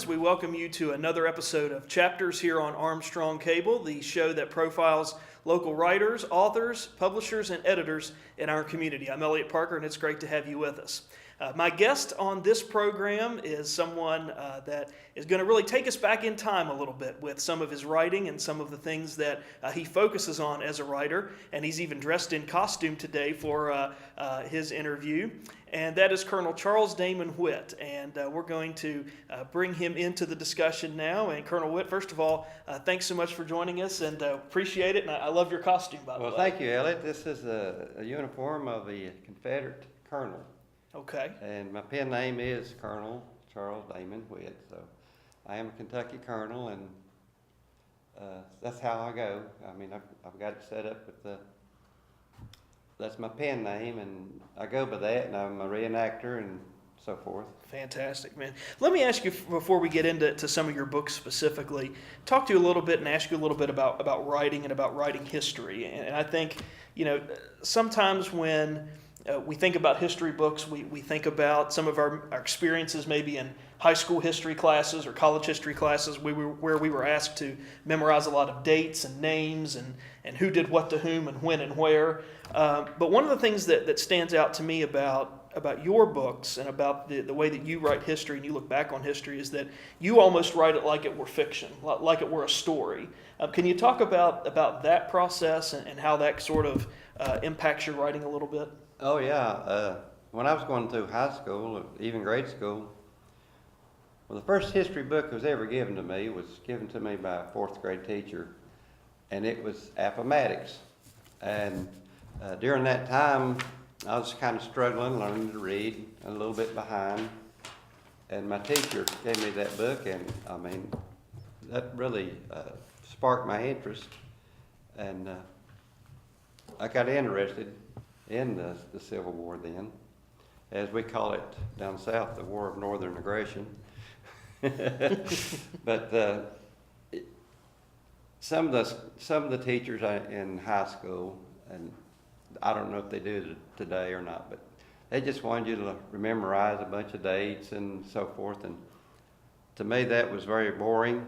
friends. We welcome you to another episode of Chapters here on Armstrong Cable, the show that profiles local writers, authors, publishers, and editors in our community. I'm Eliot Parker, and it's great to have you with us. My guest on this program is someone that is going to really take us back in time a little bit with some of his writing and some of the things that he focuses on as a writer. And he's even dressed in costume today for his interview. And that is Colonel Charles Dahnmon Whitt. And we're going to bring him into the discussion now. And Colonel Whitt, first of all, thanks so much for joining us, and appreciate it. And I love your costume, by the way. Well, thank you, Eliot. This is a uniform of the Confederate colonel. Okay. And my pen name is Colonel Charles Dahnmon Whitt. So I am a Kentucky colonel, and that's how I go. I mean, I've got it set up with that's my pen name, and I go by that, and I'm a reenactor and so forth. Fantastic, man. Let me ask you, before we get into some of your books specifically, talk to you a little bit and ask you a little bit about writing and about writing history. And I think, sometimes when we think about history books, we think about some of our experiences maybe in high school history classes or college history classes where we were asked to memorize a lot of dates and names and who did what to whom and when and where. But one of the things that stands out to me about your books and about the way that you write history and you look back on history is that you almost write it like it were fiction, like it were a story. Can you talk about that process and how that sort of impacts your writing a little bit? Oh, yeah. When I was going through high school, even grade school, well, the first history book that was ever given to me was given to me by a fourth grade teacher, and it was Appomattox. And during that time, I was kind of struggling, learning to read, a little bit behind. And my teacher gave me that book, and I mean, that really sparked my interest. And I got interested in the Civil War then, as we call it down south, the War of Northern Aggression. But some of the teachers in high school, and I don't know if they do it today or not, but they just wanted you to memorize a bunch of dates and so forth. And to me, that was very boring.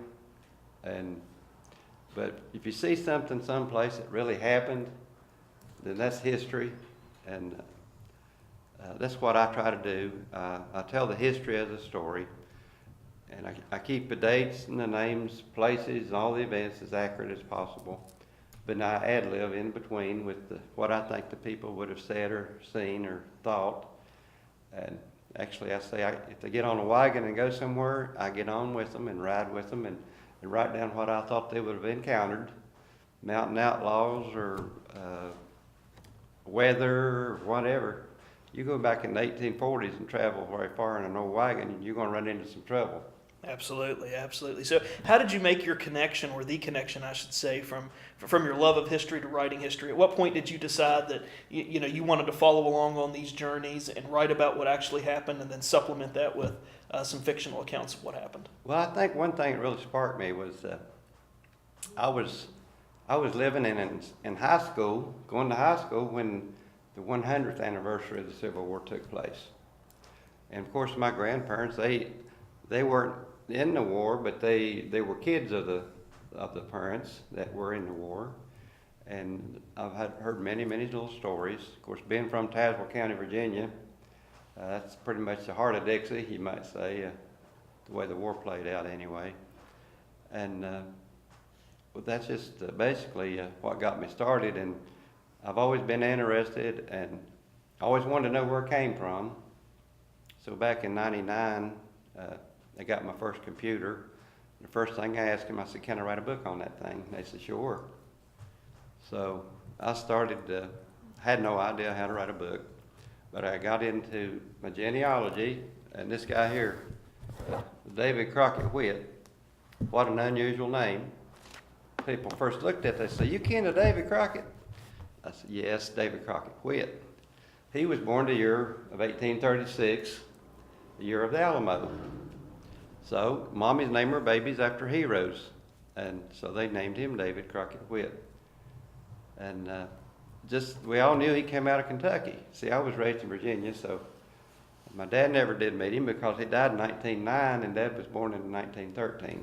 But if you see something someplace that really happened, then that's history. And that's what I try to do. I tell the history as a story, and I keep the dates and the names, places, and all the events as accurate as possible. But I ad-lib in between with what I think the people would have said or seen or thought. And actually, I say if they get on a wagon and go somewhere, I get on with them and ride with them and write down what I thought they would have encountered, mountain outlaws or weather or whatever. You go back in the 1840s and travel very far in an old wagon, you're going to run into some trouble. Absolutely, absolutely. So how did you make your connection, or the connection, I should say, from your love of history to writing history? At what point did you decide that you wanted to follow along on these journeys and write about what actually happened and then supplement that with some fictional accounts of what happened? Well, I think one thing that really sparked me was I was living in high school, going to high school when the 100th anniversary of the Civil War took place. And of course, my grandparents, they weren't in the war, but they were kids of the parents that were in the war. And I've heard many little stories. Of course, being from Tazewell County, Virginia, that's pretty much the heart of Dixie, you might say, the way the war played out anyway. And well, that's just basically what got me started. And I've always been interested and always wanted to know where it came from. So back in '99, I got my first computer. The first thing I asked them, I said, "Can I write a book on that thing?" And they said, "Sure." So I started, had no idea how to write a book, but I got into my genealogy, and this guy here, David Crockett Whitt, what an unusual name. People first looked at it, they said, "You kin to David Crockett?" I said, "Yes, David Crockett Whitt." He was born the year of 1836, the year of the Alamo. So mommies named her babies after heroes, and so they named him David Crockett Whitt. And we all knew he came out of Kentucky. See, I was raised in Virginia, so My dad never did meet him because he died in 1909 and Dad was born in 1913.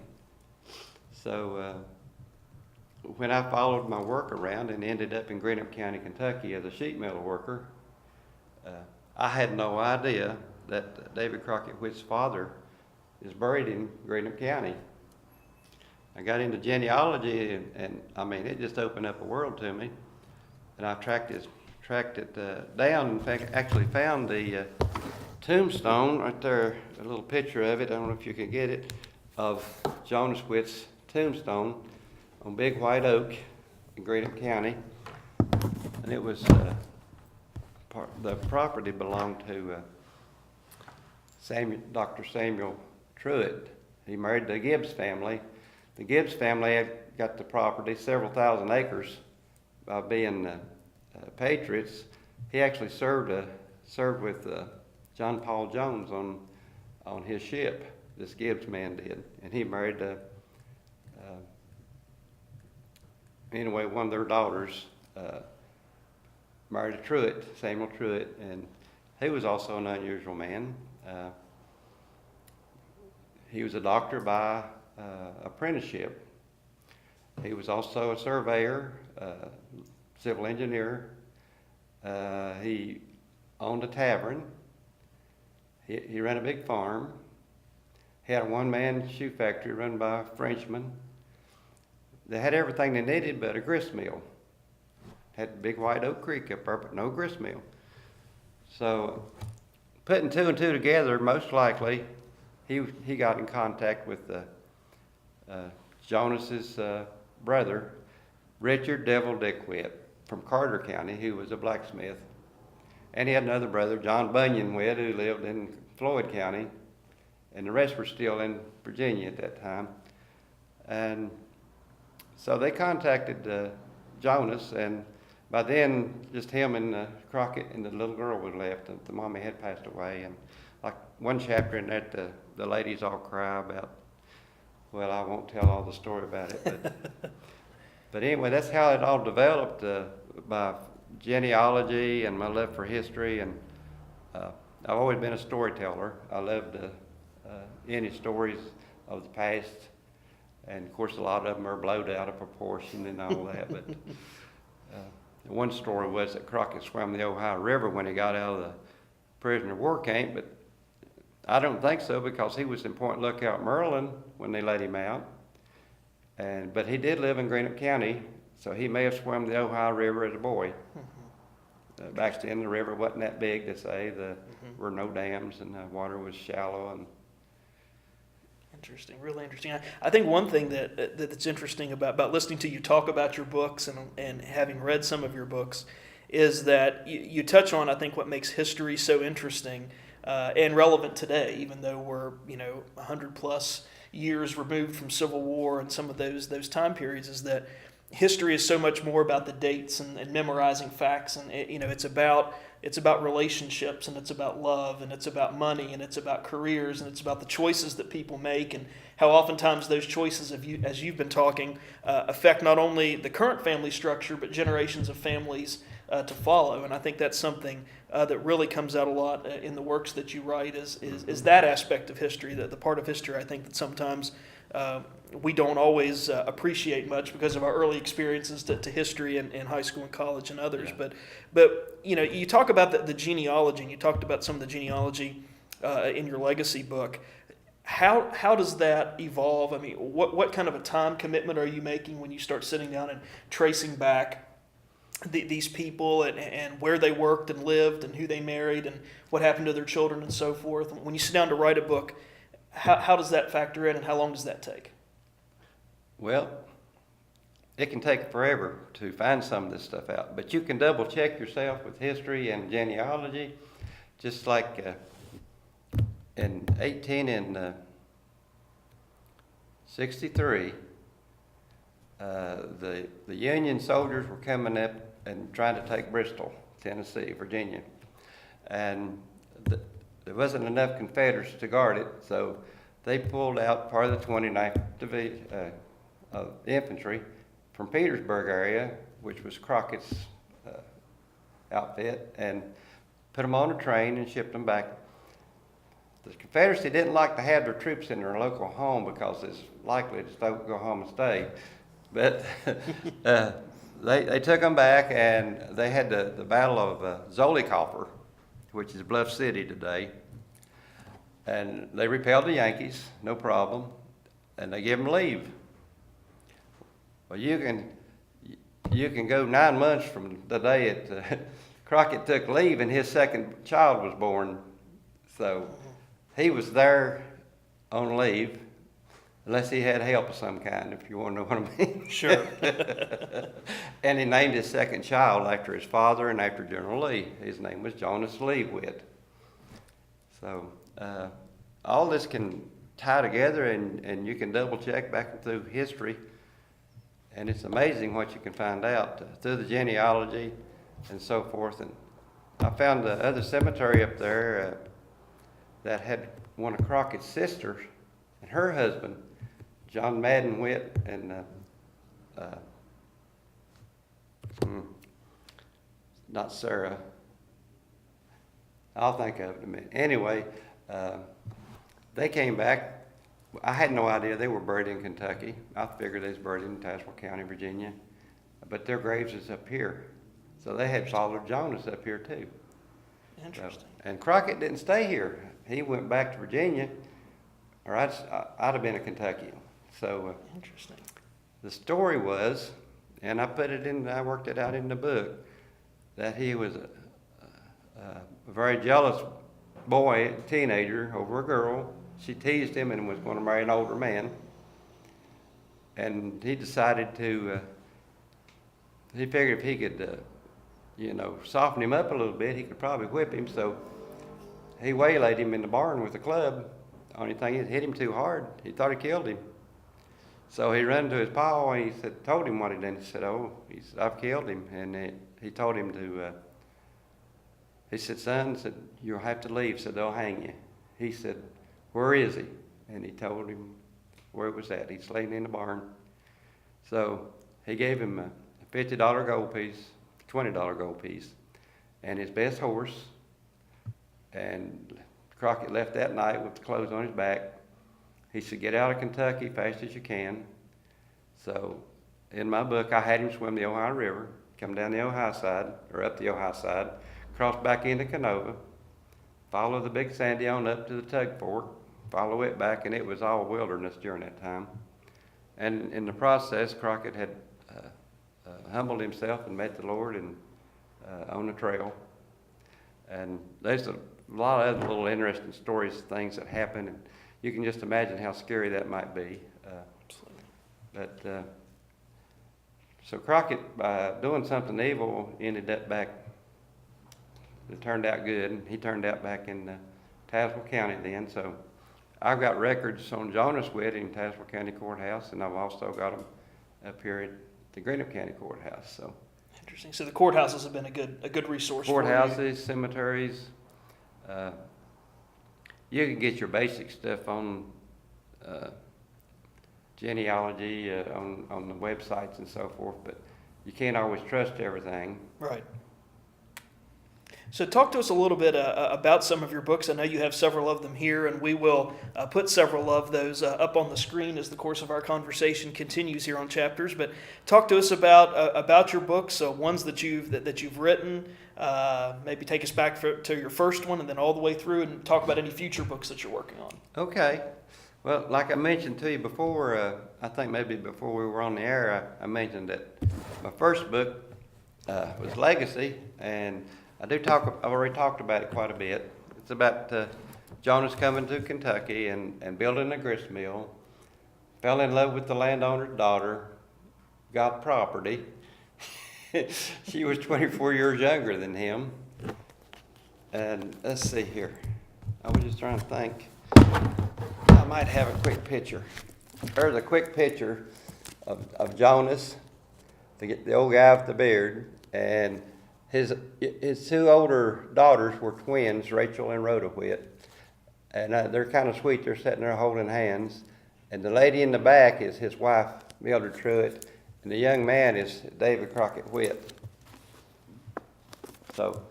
So when I followed my work around and ended up in Greenup County, Kentucky as a sheet metal worker, I had no idea that David Crockett Whitt's father is buried in Greenup County. I got into genealogy and I mean, it just opened up a world to me. And I tracked it down. In fact, actually found the tombstone right there, a little picture of it. I don't know if you can get it, of Jonas Whitt's tombstone on Big White Oak in Greenup County. And it was, the property belonged to Dr. Samuel Truitt. He married the Gibbs family. The Gibbs family had got the property, several thousand acres, by being patriots. He actually served with John Paul Jones on his ship. This Gibbs man did, and he married anyway, one of their daughters married a Truitt, Samuel Truitt, and he was also an unusual man. He was a doctor by apprenticeship. He was also a surveyor, civil engineer. He owned a tavern. He ran a big farm. He had a one-man shoe factory run by a Frenchman. They had everything they needed but a grist mill. Had Big White Oak Creek up there, but no grist mill. So putting two and two together, most likely, he got in contact with Jonas's brother, Richard Devil Dick Whitt, from Carter County, who was a blacksmith. And he had another brother, John Bunyan Whitt, who lived in Floyd County, and the rest were still in Virginia at that time. And so they contacted Jonas, and by then, just him and Crockett and the little girl was left. The mommy had passed away, and like one chapter in that, the ladies all cry about, well, I won't tell all the story about it, but anyway, that's how it all developed by genealogy and my love for history. And I've always been a storyteller. I loved any stories of the past, and of course a lot of them are blown out of proportion and all that. But one story was that Crockett swam the Ohio River when he got out of the prisoner of war camp, but I don't think so, because he was in Point Lookout, Maryland, when they let him out. But he did live in Greenup County, so he may have swum the Ohio River as a boy. Back then, the river wasn't that big to say. There were no dams, and the water was shallow. And interesting, really interesting. I think one thing that's interesting about listening to you talk about your books and having read some of your books is that you touch on, I think, what makes history so interesting and relevant today, even though we're 100 plus years removed from Civil War and some of those time periods, is that history is so much more about the dates and memorizing facts, and it's about relationships, and it's about love, and it's about money, and it's about careers, and it's about the choices that people make, and how oftentimes those choices, as you've been talking, affect not only the current family structure but generations of families to follow. And I think that's something that really comes out a lot in the works that you write is that aspect of history, the part of history I think that sometimes we don't always appreciate much because of our early experiences to history in high school and college and others. Yeah. But you talk about the genealogy, and you talked about some of the genealogy in your legacy book. How does that evolve? I mean, what kind of a time commitment are you making when you start sitting down and tracing back these people and where they worked and lived and who they married and what happened to their children and so forth? When you sit down to write a book, how does that factor in, and how long does that take? Well, it can take forever to find some of this stuff out, but you can double check yourself with history and genealogy, just like in 1863, the Union soldiers were coming up and trying to take Bristol, Tennessee, Virginia, and there wasn't enough Confederates to guard it, so they pulled out part of the 29th Division of infantry from Petersburg area, which was Crockett's outfit, and put them on a train and shipped them back The Confederacy didn't like to have their troops in their local home because it's likely to go home and stay. But they took them back, and they had the Battle of Zollicoffer, which is Bluff City today. And they repelled the Yankees, no problem, and they gave them leave. Well, you can go 9 months from the day Crockett took leave, and his second child was born. So he was there on leave, unless he had help of some kind, if you want to know what I mean. Sure. And he named his second child after his father and after General Lee. His name was Jonas Lee Whitt. So all this can tie together, and you can double check back through history. And it's amazing what you can find out through the genealogy and so forth. And I found the other cemetery up there that had one of Crockett's sisters and her husband, John Madden Whitt, and not Sarah. I'll think of it in a minute. Anyway, they came back. I had no idea they were buried in Kentucky. I figured they was buried in Tazewell County, Virginia. But their graves is up here. So they had Father Jonas up here too. Interesting. And Crockett didn't stay here. He went back to Virginia, or I'd have been a Kentuckian. So Interesting. the story was, and I worked it out in the book, that he was a very jealous boy, teenager, over a girl. She teased him and was going to marry an older man. And he decided he figured if he could, soften him up a little bit, he could probably whip him. So he waylaid him in the barn with a club. The only thing, it hit him too hard. He thought he killed him. So he ran to his pa and told him what he'd done. He said, I've killed him. And he told him he said, son, you'll have to leave, so they'll hang you. He said, where is he? And he told him where it was at. He's laying in the barn. So he gave him a $50 gold piece, $20 gold piece, and his best horse. And Crockett left that night with the clothes on his back. He said, get out of Kentucky fast as you can. So in my book, I had him swim the Ohio River, come down the Ohio side, or up the Ohio side, cross back into Canova, follow the Big Sandy on up to the Tug Fork, follow it back, and it was all wilderness during that time. And in the process, Crockett had humbled himself and met the Lord and on the trail. And there's a lot of other little interesting stories, things that happen, and you can just imagine how scary that might be. So Crockett, by doing something evil, ended up back. It turned out good, and he turned out back in Tazewell County then. So I've got records on Jonas Whitt in Tazewell County Courthouse, and I've also got them up here at the Greenup County Courthouse. So interesting. So the courthouses have been a good resource. Courthouses, cemeteries. You can get your basic stuff on genealogy on the websites and so forth, but you can't always trust everything. Right. So talk to us a little bit about some of your books. I know you have several of them here, and we will put several of those up on the screen as the course of our conversation continues here on Chapters. But talk to us about your books, ones that you've written. Maybe take us back to your first one, and then all the way through, and talk about any future books that you're working on. Okay. Well, like I mentioned to you before, I think maybe before we were on the air, I mentioned that my first book was Legacy, and I've already talked about it quite a bit. It's about Jonas coming to Kentucky and building a grist mill, fell in love with the landowner's daughter, got property. She was 24 years younger than him. And let's see here. I was just trying to think. I might have a quick picture. There's a quick picture of Jonas, the old guy with the beard, and his two older daughters were twins, Rachel and Rhoda Whitt, and they're kind of sweet. They're sitting there holding hands, and the lady in the back is his wife, Mildred Truitt, and the young man is David Crockett Whitt. So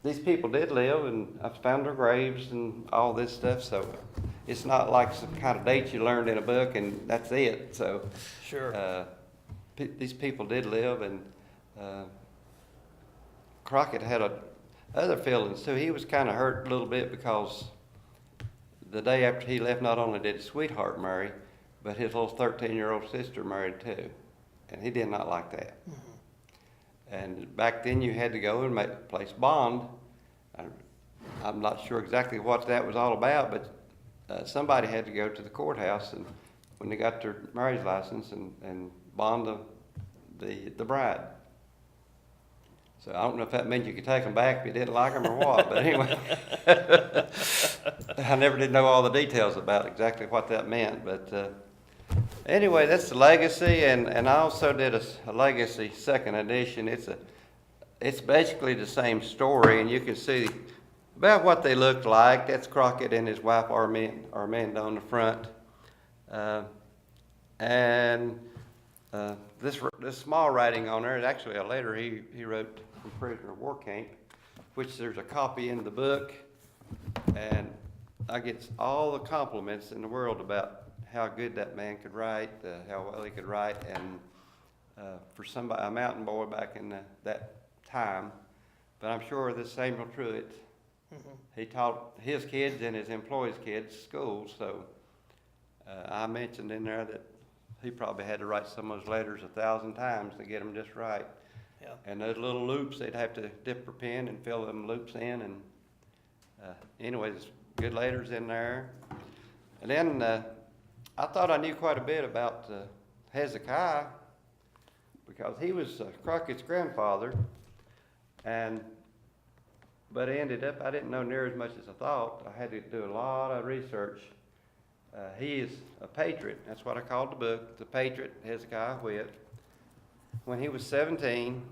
these people did live, and I've found their graves and all this stuff, so it's not like some kind of date you learned in a book and that's it. So Sure. these people did live, and Crockett had other feelings too. He was kind of hurt a little bit because the day after he left, not only did his sweetheart marry, but his little 13-year-old sister married too, and he did not like that. And back then you had to go and place bond. I'm not sure exactly what that was all about, but somebody had to go to the courthouse and when they got their marriage license and bond the bride. So I don't know if that meant you could take them back if you didn't like them or what, but anyway. I never did know all the details about exactly what that meant, but anyway, that's the legacy, and I also did a legacy second edition. It's basically the same story, and you can see about what they looked like. That's Crockett and his wife Armand on the front, and this small writing on there is actually a letter he wrote from prisoner of war camp, which there's a copy in the book, and I get all the compliments in the world about how good that man could write, how well he could write, and for somebody, a mountain boy back in that time. But I'm sure this Samuel Truitt, he taught his kids and his employees' kids schools, so I mentioned in there that he probably had to write some of those letters 1,000 times to get them just right. Yeah. And those little loops, they'd have to dip their pen and fill them loops in, and anyways, good letters in there. And then I thought I knew quite a bit about Hezekiah because he was Crockett's grandfather, but it ended up I didn't know near as much as I thought. I had to do a lot of research. He is a patriot. That's what I called the book, The Patriot, Hezekiah Whitt. When he was 17,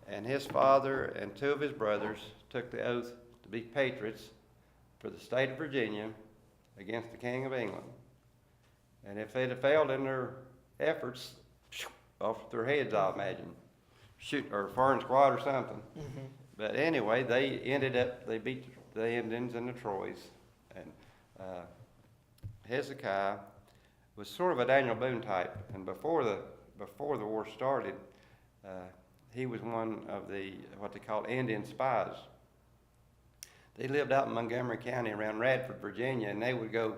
and his father and two of his brothers took the oath to be patriots for the state of Virginia against the King of England. And if they'd have failed in their efforts, off their heads, I imagine, shoot or firing squad or something. But anyway, they beat the Indians and the Troys, and Hezekiah was sort of a Daniel Boone type. And before the war started, he was one of the what they call Indian spies. They lived out in Montgomery County around Radford, Virginia, and they would go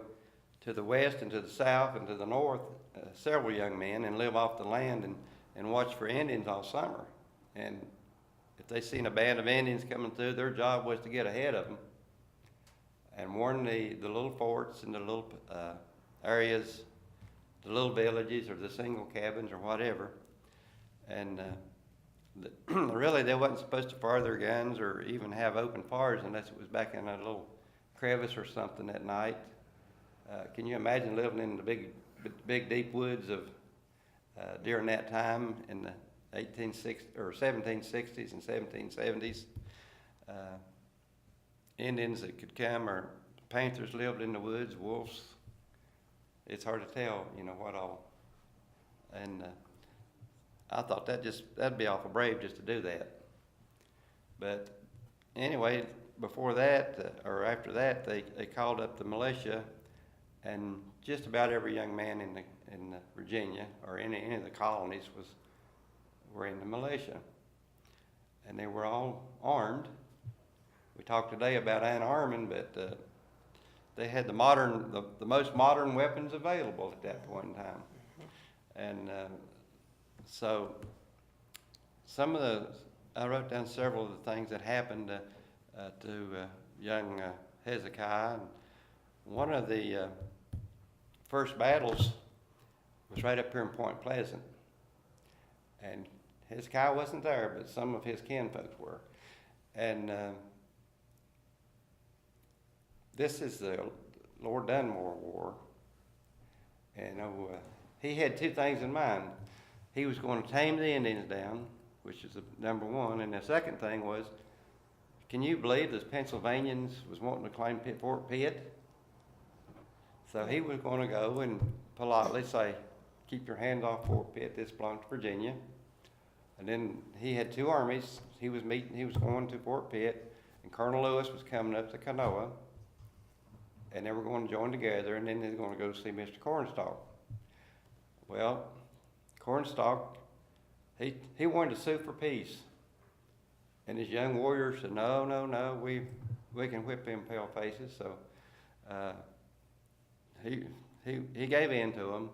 to the west and to the south and to the north, several young men, and live off the land and watch for Indians all summer. And if they seen a band of Indians coming through, their job was to get ahead of them and warn the little forts and the little areas, the little villages or the single cabins or whatever. And really they wasn't supposed to fire their guns or even have open fires unless it was back in a little crevice or something at night. Can you imagine living in the big deep woods of during that time in the 1760s and 1770s? Indians that could come, or panthers lived in the woods, wolves. It's hard to tell, what all. And I thought that'd be awful brave just to do that. But anyway, before that, or after that, they called up the militia, and just about every young man in Virginia or any of the colonies were in the militia, and they were all armed. We talked today about unarming, but they had the most modern weapons available at that point in time, and so I wrote down several of the things that happened to young Hezekiah. And one of the first battles was right up here in Point Pleasant, and Hezekiah wasn't there, but some of his kinfolks were. And this is the Lord Dunmore War, and he had two things in mind. He was going to tame the Indians down, which is number one, and the second thing was, can you believe the Pennsylvanians was wanting to claim Fort Pitt? So he was going to go and politely say, keep your hands off Fort Pitt, this belongs to Virginia. And then he had two armies he was going to Fort Pitt, and Colonel Lewis was coming up to Kanoa, and they were going to join together, and then they were going to go see Mr. Cornstalk. Well, Cornstalk, he wanted to sue for peace, and his young warriors said, no, we can whip them pale faces. So he gave in to them,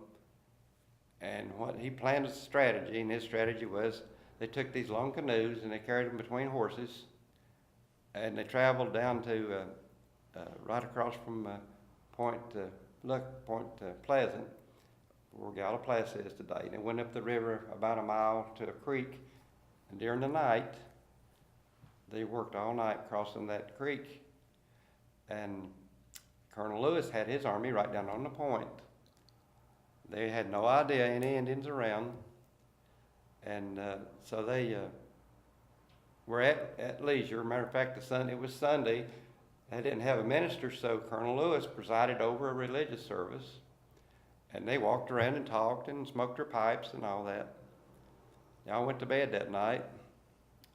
and what he planned a strategy, and his strategy was they took these long canoes and they carried them between horses, and they traveled down to right across from Point Pleasant, where Gallipolis is today. They went up the river about a mile to a creek, and during the night, they worked all night crossing that creek. And Colonel Lewis had his army right down on the point. They had no idea any Indians around, and so they were at leisure. Matter of fact, it was Sunday. They didn't have a minister, so Colonel Lewis presided over a religious service. And they walked around and talked and smoked their pipes and all that. I went to bed that night,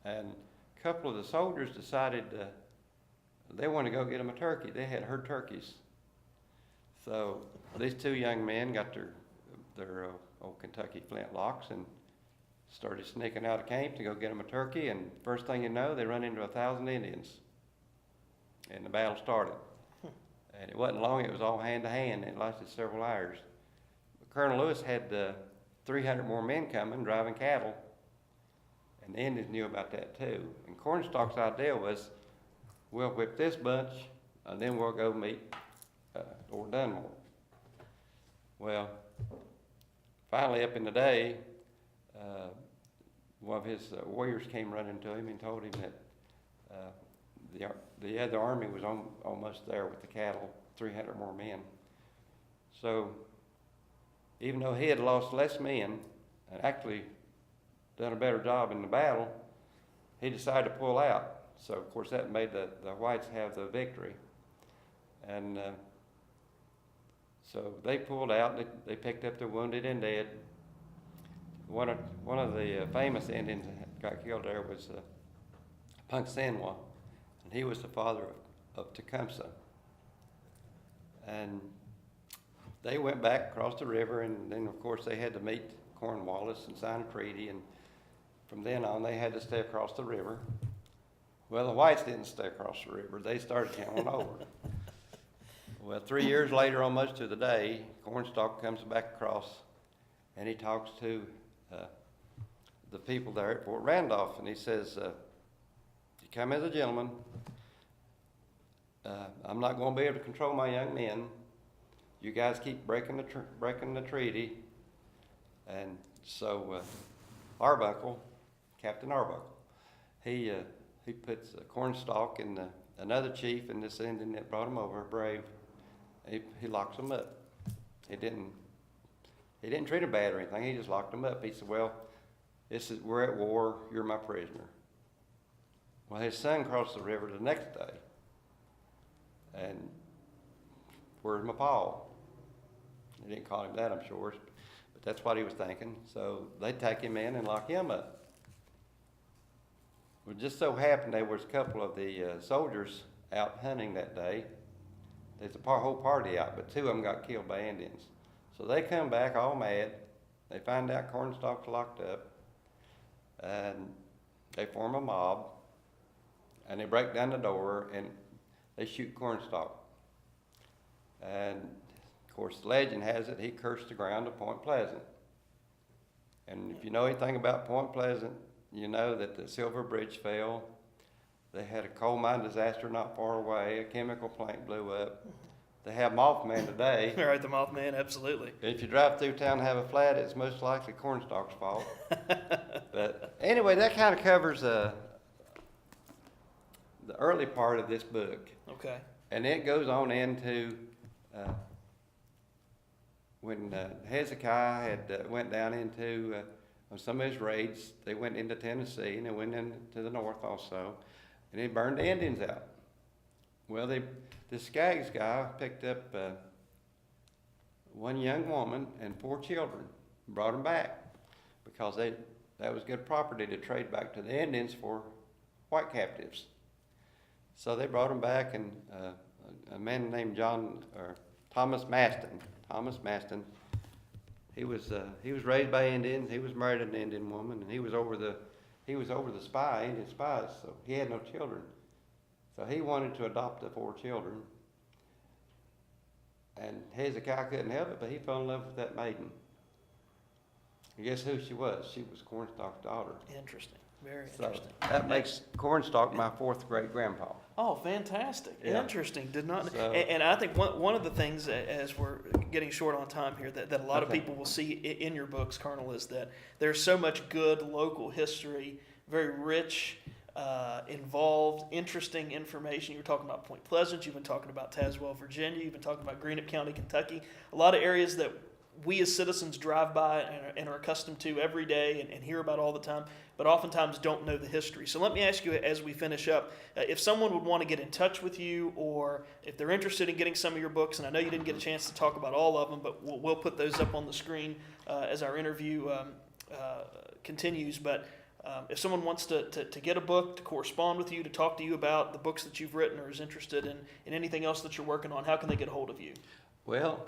and a couple of the soldiers decided they wanted to go get them a turkey. They had herd turkeys. So these two young men got their old Kentucky flintlocks and started sneaking out of camp to go get them a turkey. And first thing you know, they run into 1,000 Indians, and the battle started. And it wasn't long; it was all hand to hand. It lasted several hours. Colonel Lewis had 300 more men coming, driving cattle, and the Indians knew about that too. And Cornstalk's idea was, we'll whip this bunch, and then we'll go meet Lord Dunmore. Well, finally up in the day, one of his warriors came running to him and told him that the other army was almost there with the cattle, 300 more men. So even though he had lost less men and actually done a better job in the battle, he decided to pull out. So of course that made the whites have the victory. And so they pulled out. They picked up their wounded and dead. One of the famous Indians that got killed there was Puncsanwa, and he was the father of Tecumseh. And they went back across the river, and then of course they had to meet Cornwallis and sign a treaty, and from then on they had to stay across the river. Well, the whites didn't stay across the river. They started coming over. Well, 3 years later, almost to the day, Cornstalk comes back across, and he talks to the people there at Fort Randolph, and he says, you come as a gentleman. I'm not going to be able to control my young men. You guys keep breaking the treaty. And so Arbuckle, Captain Arbuckle, he puts Cornstalk and another chief and this Indian that brought him over, Brave. He locks them up. He didn't treat them bad or anything. He just locked them up. He said, "Well, we're at war. You're my prisoner." Well, his son crossed the river the next day, and where's my paw? They didn't call him that, I'm sure, but that's what he was thinking. So they take him in and lock him up. Well, just so happened there was a couple of the soldiers out hunting that day. There's a whole party out, but two of them got killed by Indians. So they come back all mad. They find out Cornstalk's locked up, and they form a mob, and they break down the door, and they shoot Cornstalk. And of course, the legend has it he cursed the ground of Point Pleasant. And if you know anything about Point Pleasant, you know that the Silver Bridge fell. They had a coal mine disaster not far away. A chemical plant blew up. They have Mothman today. Right, the Mothman, absolutely. If you drive through town and have a flat, it's most likely Cornstalk's fault. But anyway, that kind of covers the early part of this book. Okay. And it goes on into when Hezekiah had went down into on some of his raids. They went into Tennessee, and they went into the north also, and they burned the Indians out. Well, the Skaggs guy picked up one young woman and 4 children, brought them back because that was good property to trade back to the Indians for white captives. So they brought them back, and a man named Thomas Maston, he was raised by Indians. He was married to an Indian woman, and he was over the Indian spies. So he had no children. So he wanted to adopt the 4 children. And Hezekiah couldn't help it, but he fell in love with that maiden. And guess who she was? She was Cornstalk's daughter. Interesting. Very So interesting. that makes Cornstalk my 4th great grandpa. Oh, fantastic. Yeah. Interesting. Did not. So- And I think one of the things, as we're getting short on time here, that a lot of Okay. people will see in your books, Colonel, is that there's so much good local history, very rich, involved, interesting information. You were talking about Point Pleasant. You've been talking about Tazewell, Virginia. You've been talking about Greenup County, Kentucky. A lot of areas that we as citizens drive by and are accustomed to every day and hear about all the time, but oftentimes don't know the history. So let me ask you, as we finish up, if someone would want to get in touch with you, or if they're interested in getting some of your books, and I know you didn't get a chance to talk about all of them, but we'll put those up on the screen as our interview continues. But if someone wants to get a book, to correspond with you, to talk to you about the books that you've written, or is interested in anything else that you're working on, how can they get a hold of you? Well,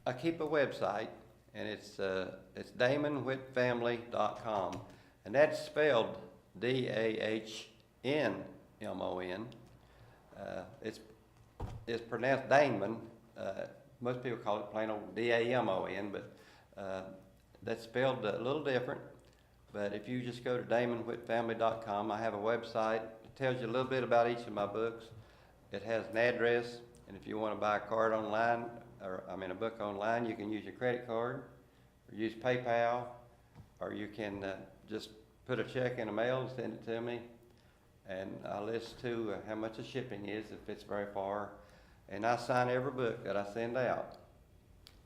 I keep a website, and it's DahnmonWhittFamily.com, and that's spelled Dahnmon. It's pronounced Dahnmon. Most people call it plain old Damon, but that's spelled a little different. But if you just go to DahnmonWhittFamily.com, I have a website. It tells you a little bit about each of my books. It has an address, and if you want to buy a card online, a book online, you can use your credit card, or use PayPal, or you can just put a check in the mail and send it to me, and I list too how much the shipping is if it's very far, and I sign every book that I send out.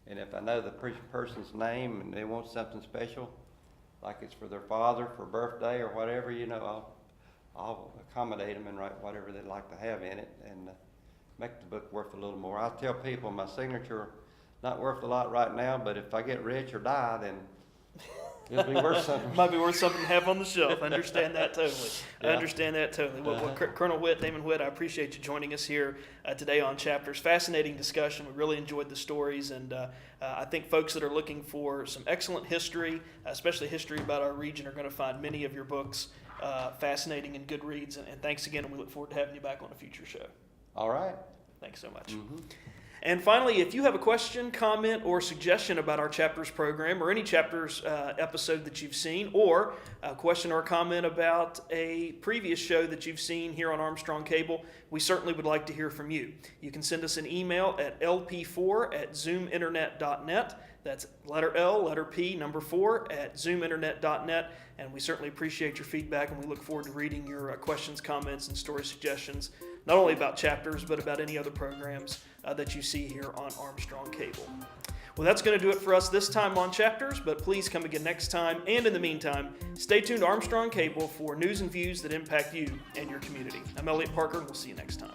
And if I know the person's name and they want something special, like it's for their father, for birthday or whatever, I'll accommodate them and write whatever they'd like to have in it, and make the book worth a little more. I tell people my signature not worth a lot right now, but if I get rich or die, then it'll be worth something. Might be worth something to have on the shelf. I understand that totally. Yeah. I understand that totally. Well, Colonel Whitt, Dahnmon Whitt, I appreciate you joining us here today on Chapters. Fascinating discussion. We really enjoyed the stories, and I think folks that are looking for some excellent history, especially history about our region, are going to find many of your books fascinating and good reads. And thanks again, and we look forward to having you back on a future show. All right. Thanks so much. Mm-hmm. And finally, if you have a question, comment, or suggestion about our Chapters program or any Chapters episode that you've seen, or a question or a comment about a previous show that you've seen here on Armstrong Cable, we certainly would like to hear from you. You can send us an email at lp4@zoominternet.net. That's letter L, letter P, number 4 at zoominternet.net. And we certainly appreciate your feedback, and we look forward to reading your questions, comments, and story suggestions, not only about Chapters, but about any other programs that you see here on Armstrong Cable. Well, that's going to do it for us this time on Chapters, but please come again next time. And in the meantime, stay tuned to Armstrong Cable for news and views that impact you and your community. I'm Eliot Parker, and we'll see you next time.